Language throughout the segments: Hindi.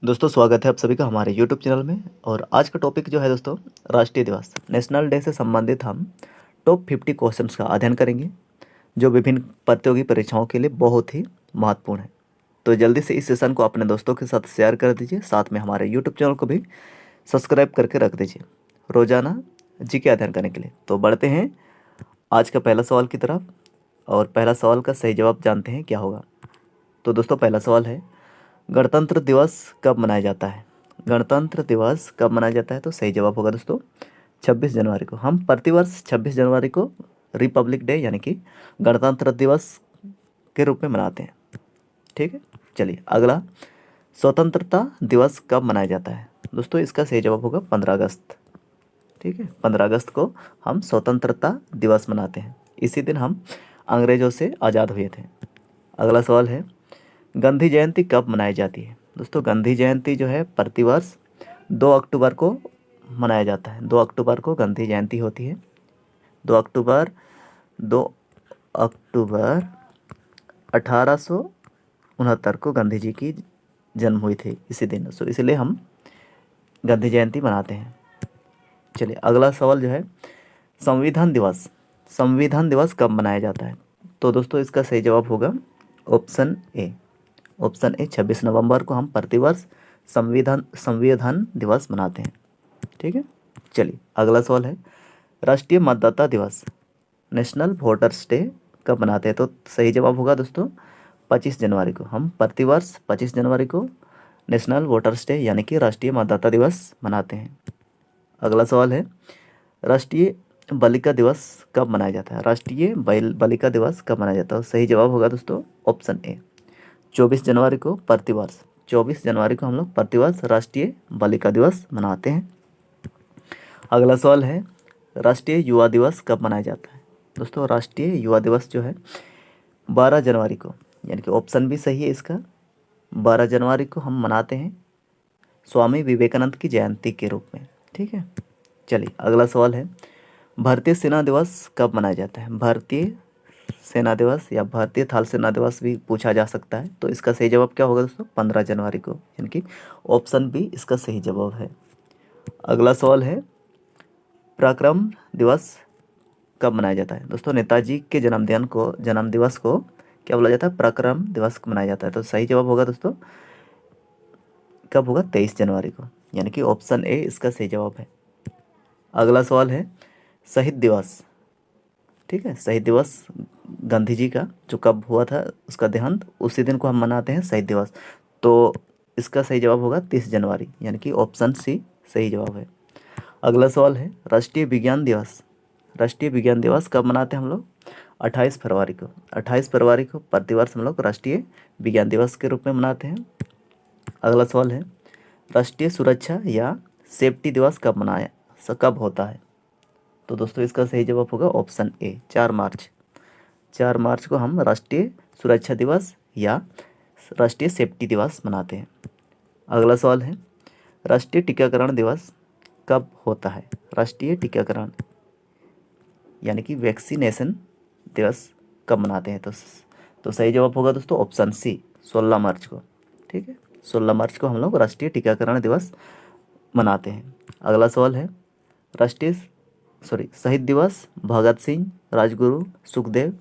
दोस्तों स्वागत है आप सभी का हमारे यूट्यूब चैनल में। और आज का टॉपिक जो है दोस्तों, राष्ट्रीय दिवस नेशनल डे से संबंधित हम टॉप 50 क्वेश्चंस का अध्ययन करेंगे जो विभिन्न प्रतियोगी परीक्षाओं के लिए बहुत ही महत्वपूर्ण है। तो जल्दी से इस सेशन को अपने दोस्तों के साथ शेयर कर दीजिए, साथ में हमारे यूट्यूब चैनल को भी सब्सक्राइब करके रख दीजिए रोजाना जी के अध्ययन करने के लिए। तो बढ़ते हैं आज का पहला सवाल की तरफ, और पहला सवाल का सही जवाब जानते हैं क्या होगा। तो दोस्तों पहला सवाल है, गणतंत्र दिवस कब मनाया जाता है। गणतंत्र दिवस कब मनाया जाता है, तो सही जवाब होगा दोस्तों 26 जनवरी को। हम प्रतिवर्ष 26 जनवरी को रिपब्लिक डे यानी कि गणतंत्र दिवस के रूप में मनाते हैं। ठीक है, चलिए अगला, स्वतंत्रता दिवस कब मनाया जाता है। दोस्तों इसका सही जवाब होगा 15 अगस्त। ठीक है, 15 अगस्त को हम स्वतंत्रता दिवस मनाते हैं। इसी दिन हम अंग्रेजों से आज़ाद हुए थे। अगला सवाल है, गांधी जयंती कब मनाई जाती है। दोस्तों गांधी जयंती जो है प्रतिवर्ष 2 अक्टूबर को मनाया जाता है। 2 अक्टूबर को गांधी जयंती होती है। 2 अक्टूबर 2 अक्टूबर 1869 को गांधी जी की जन्म हुई थी इसी दिन, सो इसलिए हम गांधी जयंती मनाते हैं। चलिए अगला सवाल जो है, संविधान दिवस कब मनाया जाता है। तो दोस्तों इसका सही जवाब होगा ऑप्शन ए। ऑप्शन ए, 26 नवंबर को हम प्रतिवर्ष संविधान दिवस मनाते हैं। ठीक है, चलिए अगला सवाल है, राष्ट्रीय मतदाता दिवस नेशनल वोटर्स डे कब मनाते हैं। तो सही जवाब होगा दोस्तों 25 जनवरी को। हम प्रतिवर्ष 25 जनवरी को नेशनल वोटर्स डे यानी कि राष्ट्रीय मतदाता दिवस मनाते हैं। अगला सवाल है, राष्ट्रीय बालिका दिवस कब मनाया जाता है। राष्ट्रीय बालिका दिवस कब मनाया जाता है। सही जवाब होगा दोस्तों ऑप्शन ए, 24 जनवरी को प्रतिवर्ष। 24 जनवरी को हम लोग प्रतिवर्ष राष्ट्रीय बालिका दिवस मनाते हैं। अगला सवाल है, राष्ट्रीय युवा दिवस कब मनाया जाता है। दोस्तों राष्ट्रीय युवा दिवस जो है 12 जनवरी को, यानी कि ऑप्शन भी सही है इसका, 12 जनवरी को हम मनाते हैं स्वामी विवेकानंद की जयंती के रूप में। ठीक है, चलिए अगला सवाल है, भारतीय सेना दिवस कब मनाया जाता है। भारतीय सेना दिवस या भारतीय थल सेना दिवस भी पूछा जा सकता है। तो इसका सही जवाब क्या होगा दोस्तों 15 जनवरी को, यानी कि ऑप्शन बी इसका सही जवाब है। अगला सवाल है, पराक्रम दिवस कब मनाया जाता है। दोस्तों नेताजी के जन्म दिवस को क्या बोला जाता है, पराक्रम दिवस मनाया जाता है। तो सही जवाब होगा दोस्तों कब होगा 23 जनवरी को, यानी कि ऑप्शन ए इसका सही जवाब है। अगला सवाल है, शहीद दिवस। ठीक है, शहीद दिवस गांधी जी का जो कब हुआ था उसका देहांत, उसी दिन को हम मनाते हैं शहीद दिवस। तो इसका सही जवाब होगा 30 जनवरी, यानी कि ऑप्शन सी सही जवाब है। अगला सवाल है, राष्ट्रीय विज्ञान दिवस। राष्ट्रीय विज्ञान दिवस कब मनाते हैं हम लोग, 28 फरवरी को। 28 फरवरी को प्रतिवर्ष हम लोग राष्ट्रीय विज्ञान दिवस के रूप में मनाते हैं। अगला सवाल है, राष्ट्रीय सुरक्षा या सेफ्टी दिवस कब होता है। तो दोस्तों इसका सही जवाब होगा ऑप्शन ए, 4 मार्च। 4 मार्च को हम राष्ट्रीय सुरक्षा दिवस या राष्ट्रीय सेफ्टी दिवस मनाते हैं। अगला सवाल है, राष्ट्रीय टीकाकरण दिवस कब होता है। राष्ट्रीय टीकाकरण यानी कि वैक्सीनेशन दिवस कब मनाते हैं। तो सही जवाब होगा दोस्तों ऑप्शन सी, 16 मार्च को। ठीक है, 16 मार्च को हम लोग राष्ट्रीय टीकाकरण दिवस मनाते हैं। अगला सवाल है, शहीद दिवस भगत सिंह, राजगुरु, सुखदेव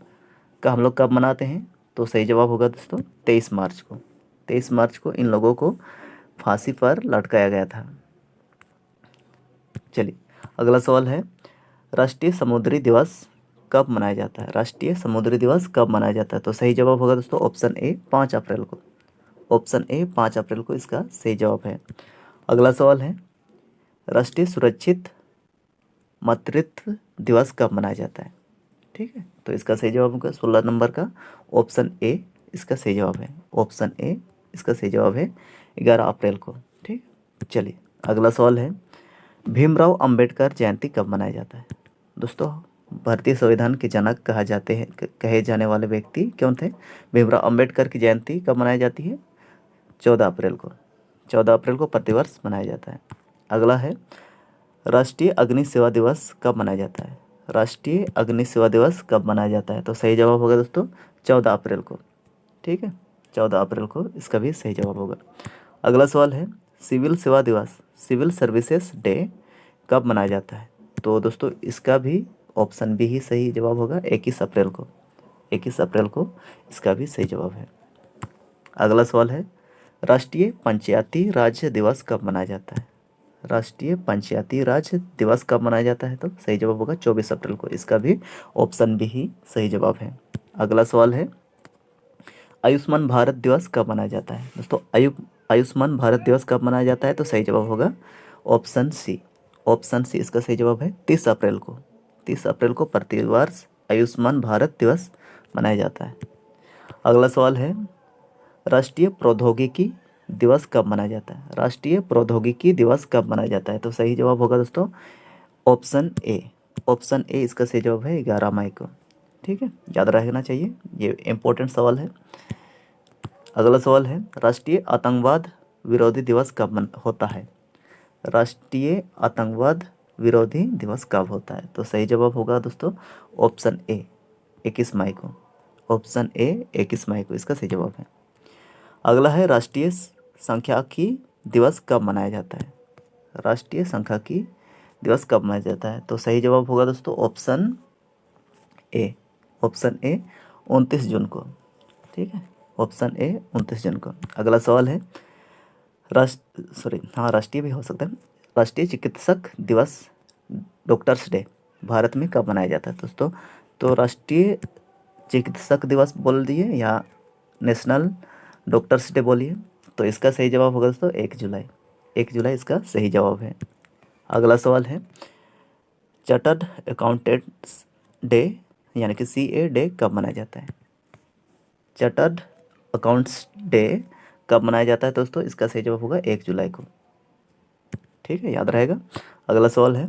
का हम लोग कब मनाते हैं। तो सही जवाब होगा दोस्तों 23 मार्च को। 23 मार्च को इन लोगों को फांसी पर लटकाया गया था। चलिए अगला सवाल है, राष्ट्रीय समुद्री दिवस कब मनाया जाता है। राष्ट्रीय समुद्री दिवस कब मनाया जाता है। तो सही जवाब होगा दोस्तों ऑप्शन ए, 5 अप्रैल को। ऑप्शन ए 5 अप्रैल को इसका सही जवाब है। अगला सवाल है, राष्ट्रीय सुरक्षित मातृत्व दिवस कब मनाया जाता है। ठीक है, तो इसका सही जवाब होगा 16 नंबर का, ऑप्शन ए इसका सही जवाब है। ऑप्शन ए इसका सही जवाब है 11 अप्रैल को। ठीक, चलिए अगला सवाल है, भीमराव अंबेडकर जयंती कब मनाया जाता है। दोस्तों भारतीय संविधान के जनक कहे जाने वाले व्यक्ति कौन थे। भीमराव अंबेडकर की जयंती कब मनाई जाती है, 14 अप्रैल को। 14 अप्रैल को प्रतिवर्ष मनाया जाता है। अगला है, राष्ट्रीय अग्नि सेवा दिवस कब मनाया जाता है। राष्ट्रीय अग्नि सेवा दिवस कब मनाया जाता है। तो सही जवाब होगा दोस्तों 14 अप्रैल को। ठीक है, 14 अप्रैल को इसका भी सही जवाब होगा। अगला सवाल है सिविल सेवा दिवस, सिविल सर्विसेज डे कब मनाया जाता है? तो दोस्तों इसका भी ऑप्शन बी ही सही जवाब होगा, 21 अप्रैल को। 21 अप्रैल को इसका भी सही जवाब है। अगला सवाल है राष्ट्रीय पंचायती राज दिवस कब मनाया जाता है? राष्ट्रीय पंचायती राज दिवस कब मनाया जाता है? तो सही जवाब होगा 24 अप्रैल को। इसका भी ऑप्शन बी ही सही जवाब है। अगला सवाल है आयुष्मान भारत दिवस कब मनाया जाता है? दोस्तों आयुष्मान भारत दिवस कब मनाया जाता है? तो सही जवाब होगा ऑप्शन सी। ऑप्शन सी इसका सही जवाब है 30 अप्रैल को। 30 अप्रैल को प्रतिवर्ष आयुष्मान भारत दिवस मनाया जाता है। अगला सवाल है राष्ट्रीय प्रौद्योगिकी दिवस कब मनाया जाता है? राष्ट्रीय प्रौद्योगिकी दिवस कब मनाया जाता है? तो सही जवाब होगा दोस्तों ऑप्शन ए। ऑप्शन ए इसका सही जवाब है 11 मई को। ठीक है, याद रखना चाहिए, ये इंपॉर्टेंट सवाल है। अगला सवाल है राष्ट्रीय आतंकवाद विरोधी दिवस कब होता है? राष्ट्रीय आतंकवाद विरोधी दिवस कब होता है? तो सही जवाब होगा दोस्तों ऑप्शन ए 21 मई को। ऑप्शन ए 21 मई को इसका सही जवाब है। अगला है राष्ट्रीय सांख्यिकी दिवस कब मनाया जाता है? राष्ट्रीय सांख्यिकी दिवस कब मनाया जाता है? तो सही जवाब होगा दोस्तों ऑप्शन ए। ऑप्शन ए 29 जून को। ठीक है, ऑप्शन ए 29 जून को। अगला सवाल है राष्ट्रीय भी हो सकता है। राष्ट्रीय चिकित्सक दिवस डॉक्टर्स डे भारत में कब मनाया जाता है दोस्तों? तो राष्ट्रीय चिकित्सक दिवस बोल दिए या नेशनल डॉक्टर्स डे बोलिए, तो इसका सही जवाब होगा दोस्तों 1 जुलाई। 1 जुलाई इसका सही जवाब है। अगला सवाल है चार्टर्ड अकाउंटेंट्स डे यानी कि CA डे कब मनाया जाता है? चार्टर्ड अकाउंट्स डे कब मनाया जाता है दोस्तों? इसका सही जवाब होगा 1 जुलाई को। ठीक है, याद रहेगा। अगला सवाल है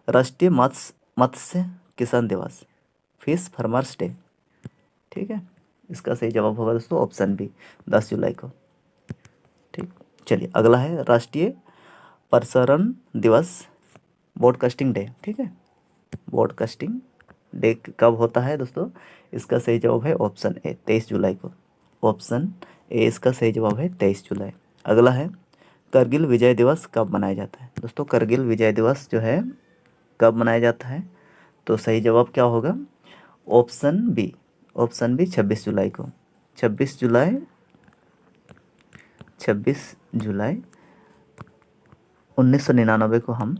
राष्ट्रीय मत्स्य किसान दिवस फिश फार्मर्स डे। ठीक है, इसका सही जवाब होगा दोस्तों ऑप्शन बी 10 जुलाई को। ठीक, चलिए अगला है राष्ट्रीय प्रसारण दिवस ब्रॉडकास्टिंग डे। ठीक है, ब्रॉडकास्टिंग डे कब होता है दोस्तों? इसका सही जवाब है ऑप्शन ए 23 जुलाई को। ऑप्शन ए इसका सही जवाब है 23 जुलाई। अगला है करगिल विजय दिवस कब मनाया जाता है? दोस्तों करगिल विजय दिवस जो है कब मनाया जाता है? तो सही जवाब क्या होगा? Option B. ऑप्शन बी 26 जुलाई को। 26 जुलाई 26 जुलाई 1999 को हम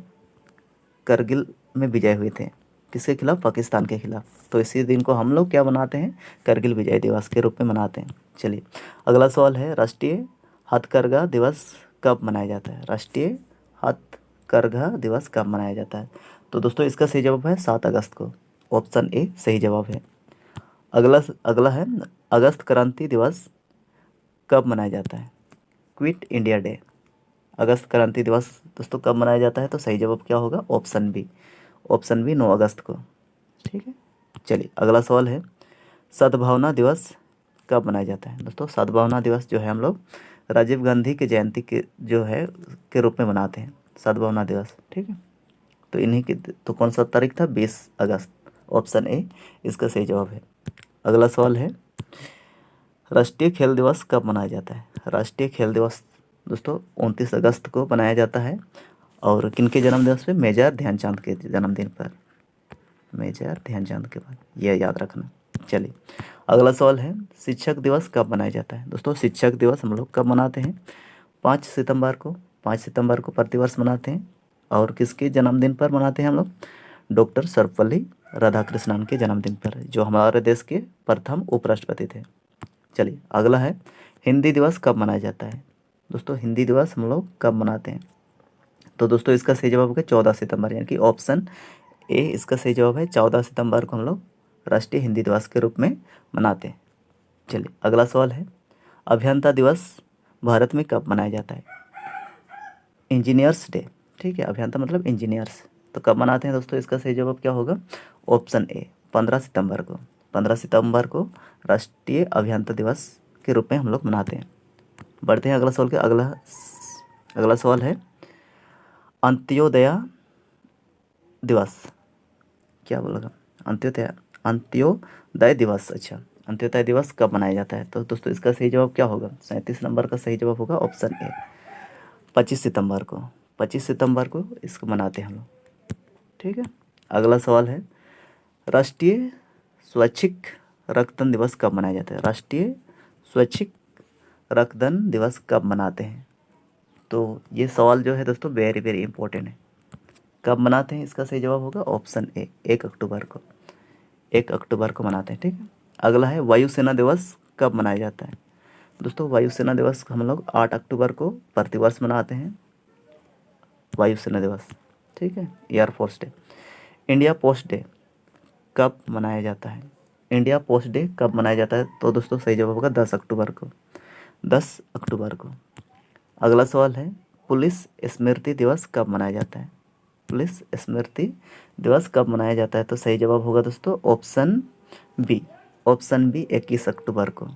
करगिल में विजय हुए थे। किसके खिलाफ? पाकिस्तान के खिलाफ। तो इसी दिन को हम लोग क्या मनाते हैं? करगिल विजय दिवस के रूप में मनाते हैं। चलिए अगला सवाल है राष्ट्रीय हथकरघा दिवस कब मनाया जाता है? राष्ट्रीय हथकरघा दिवस कब मनाया जाता है? तो दोस्तों इसका सही जवाब है 7 अगस्त को। ऑप्शन ए सही जवाब है। अगला है अगस्त क्रांति दिवस कब मनाया जाता है? Quit India day. अगस्त क्रांति दिवस दोस्तों कब मनाया जाता है? तो सही जवाब क्या होगा? Option B. ऑप्शन बी 9 अगस्त को। ठीक है, चलिए अगला सवाल है सद्भावना दिवस कब मनाया जाता है? दोस्तों सद्भावना दिवस जो है हम लोग राजीव गांधी की जयंती के जो है के रूप में मनाते हैं सद्भावना दिवस। ठीक है, तो इन्हीं की तो कौन सा तारीख था? 20 अगस्त। ऑप्शन ए इसका सही जवाब है। अगला सवाल है राष्ट्रीय खेल दिवस कब मनाया जाता है? राष्ट्रीय खेल दिवस दोस्तों 29 अगस्त को मनाया जाता है। और किनके जन्मदिवस पे? मेजर ध्यानचंद के जन्मदिन पर। मेजर ध्यानचंद के बाद, यह याद रखना। चलिए अगला सवाल है शिक्षक दिवस कब मनाया जाता है? दोस्तों शिक्षक दिवस हम लोग कब मनाते हैं? 5 सितंबर को। 5 सितंबर को प्रतिवर्ष मनाते हैं। और किसके जन्मदिन पर मनाते हैं हम लोग? डॉक्टर सर्वपल्ली राधाकृष्णन के जन्मदिन पर, जो हमारे देश के प्रथम उपराष्ट्रपति थे। चलिए अगला है हिंदी दिवस कब मनाया जाता है? दोस्तों हिंदी दिवस हम लोग कब मनाते हैं? तो दोस्तों इसका सही जवाब होगा 14 सितंबर, यानी कि ऑप्शन ए इसका सही जवाब है। 14 सितंबर को हम लोग राष्ट्रीय हिंदी दिवस के रूप में मनाते हैं। चलिए अगला सवाल है अभियंता दिवस भारत में कब मनाया जाता है? Engineers day. ठीक है, अभियंता मतलब इंजीनियर्स, तो कब मनाते हैं दोस्तों? इसका सही जवाब क्या होगा? ऑप्शन ए 15 सितंबर को। 15 सितंबर को राष्ट्रीय अभियंता दिवस के रूप में हम लोग मनाते हैं। बढ़ते हैं अगला सवाल के। अगला सवाल है अंत्योदय दिवस, क्या बोलेगा? अंत्योदय दिवस। अच्छा, अंत्योदय दिवस कब मनाया जाता है? तो दोस्तों इसका सही जवाब क्या होगा? 37 नंबर का सही जवाब होगा ऑप्शन ए, 25 सितंबर को। 25 सितंबर को इसको मनाते हैं हम लोग। ठीक है, अगला सवाल है, राष्ट्रीय स्वैच्छिक रक्तदान दिवस कब मनाया जाता है? राष्ट्रीय स्वैच्छिक रक्तदान दिवस कब मनाते हैं? तो ये सवाल जो है दोस्तों वेरी वेरी इंपॉर्टेंट है। कब मनाते हैं? इसका सही जवाब होगा ऑप्शन ए, 1 अक्टूबर को। 1 अक्टूबर को मनाते हैं। ठीक है, अगला है, वायुसेना दिवस कब मनाया जाता है? दोस्तों वायुसेना दिवस हम लोग 8 अक्टूबर को प्रतिवर्ष मनाते हैं, वायुसेना दिवस। ठीक है, air force day. India post day कब मनाया जाता है? इंडिया पोस्ट डे कब मनाया जाता है? तो दोस्तों सही जवाब होगा 10 अक्टूबर को। 10 अक्टूबर को। अगला सवाल है, पुलिस स्मृति दिवस कब मनाया जाता है? पुलिस स्मृति दिवस कब मनाया जाता है? तो सही जवाब होगा दोस्तों ऑप्शन बी, ऑप्शन बी 21 अक्टूबर को।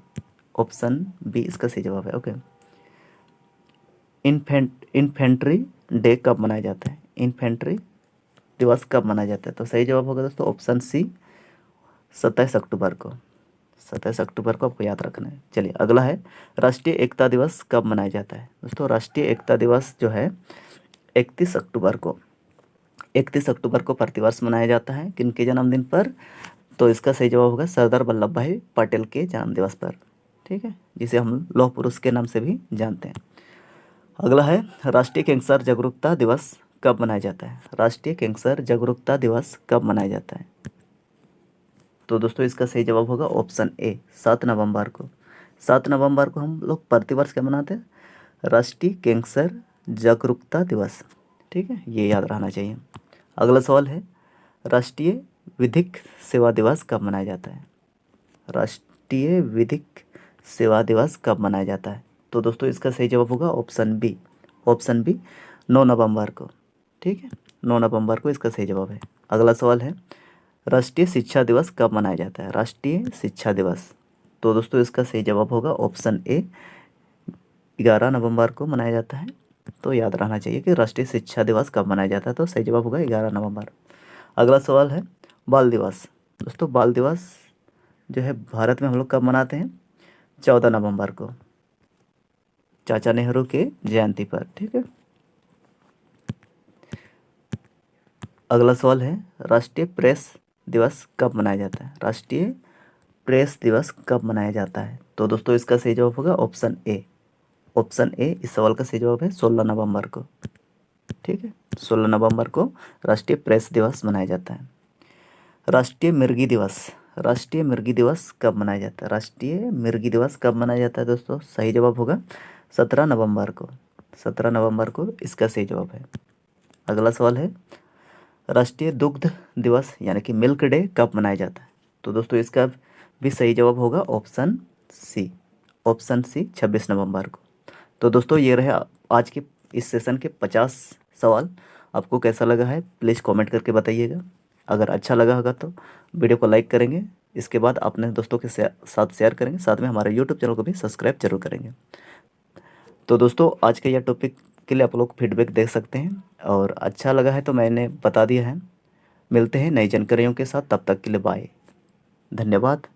ऑप्शन बी इसका सही जवाब है। ओके, इन्फेंट्री डे कब मनाया जाता है? इन्फेंट्री दिवस कब मनाया जाता है? तो सही जवाब होगा दोस्तों ऑप्शन सी, 27 अक्टूबर को। 27 अक्टूबर को आपको याद रखना है। चलिए अगला है, राष्ट्रीय एकता दिवस कब मनाया जाता है? दोस्तों राष्ट्रीय एकता दिवस जो है 31 अक्टूबर को। 31 अक्टूबर को प्रतिवर्ष मनाया जाता है किनके जन्मदिन पर? तो इसका सही जवाब होगा सरदार वल्लभ भाई पटेल के जन्म दिवस पर। ठीक है, जिसे हम लौह पुरुष के नाम से भी जानते हैं। अगला है, राष्ट्रीय कैंसर जागरूकता दिवस कब मनाया जाता है? राष्ट्रीय कैंसर जागरूकता दिवस कब मनाया जाता है? तो दोस्तों इसका सही जवाब होगा ऑप्शन ए, 7 नवंबर को। 7 नवंबर को हम लोग प्रतिवर्ष क्या मनाते हैं? राष्ट्रीय कैंसर जागरूकता दिवस। ठीक है, ये याद रहना चाहिए। अगला सवाल है, राष्ट्रीय विधिक सेवा दिवस कब मनाया जाता है? राष्ट्रीय विधिक सेवा दिवस कब मनाया जाता है? तो दोस्तों इसका सही जवाब होगा ऑप्शन बी, ऑप्शन बी 9 नवंबर को। ठीक है, 9 नवंबर को इसका सही जवाब है। अगला सवाल है, राष्ट्रीय शिक्षा दिवस कब मनाया जाता है? राष्ट्रीय शिक्षा दिवस। तो दोस्तों इसका सही जवाब होगा ऑप्शन ए, 11 नवंबर को मनाया जाता है। तो याद रहना चाहिए कि राष्ट्रीय शिक्षा दिवस कब मनाया जाता है। तो सही जवाब होगा 11 नवंबर। अगला सवाल है, बाल दिवस। दोस्तों बाल दिवस जो है भारत में हम लोग कब मनाते हैं? 14 नवंबर को, चाचा नेहरू के जयंती पर। ठीक है, अगला सवाल है, राष्ट्रीय प्रेस दिवस कब मनाया जाता है? राष्ट्रीय प्रेस दिवस कब मनाया जाता है? तो दोस्तों इसका सही जवाब होगा ऑप्शन ए, ऑप्शन ए इस सवाल का सही जवाब है 16 नवंबर को। ठीक है, 16 नवंबर को राष्ट्रीय प्रेस दिवस मनाया जाता है। राष्ट्रीय मिर्गी दिवस, राष्ट्रीय मिर्गी दिवस कब मनाया जाता है? राष्ट्रीय मिर्गी दिवस कब मनाया जाता है दोस्तों? सही जवाब होगा 17 नवंबर को। 17 नवंबर को इसका सही जवाब है। अगला सवाल है, राष्ट्रीय दुग्ध दिवस यानी कि मिल्क डे कब मनाया जाता है? तो दोस्तों इसका भी सही जवाब होगा ऑप्शन सी, ऑप्शन सी 26 नवंबर को। तो दोस्तों ये रहे आज के इस सेशन के 50 सवाल। आपको कैसा लगा है प्लीज़ कमेंट करके बताइएगा। अगर अच्छा लगा होगा तो वीडियो को लाइक करेंगे, इसके बाद अपने दोस्तों के साथ शेयर करेंगे, साथ में हमारे यूट्यूब चैनल को भी सब्सक्राइब जरूर करेंगे। तो दोस्तों आज का यह टॉपिक के लिए आप लोग फीडबैक दे सकते हैं, और अच्छा लगा है तो मैंने बता दिया है। मिलते हैं नई जानकारियों के साथ, तब तक के लिए बाय, धन्यवाद।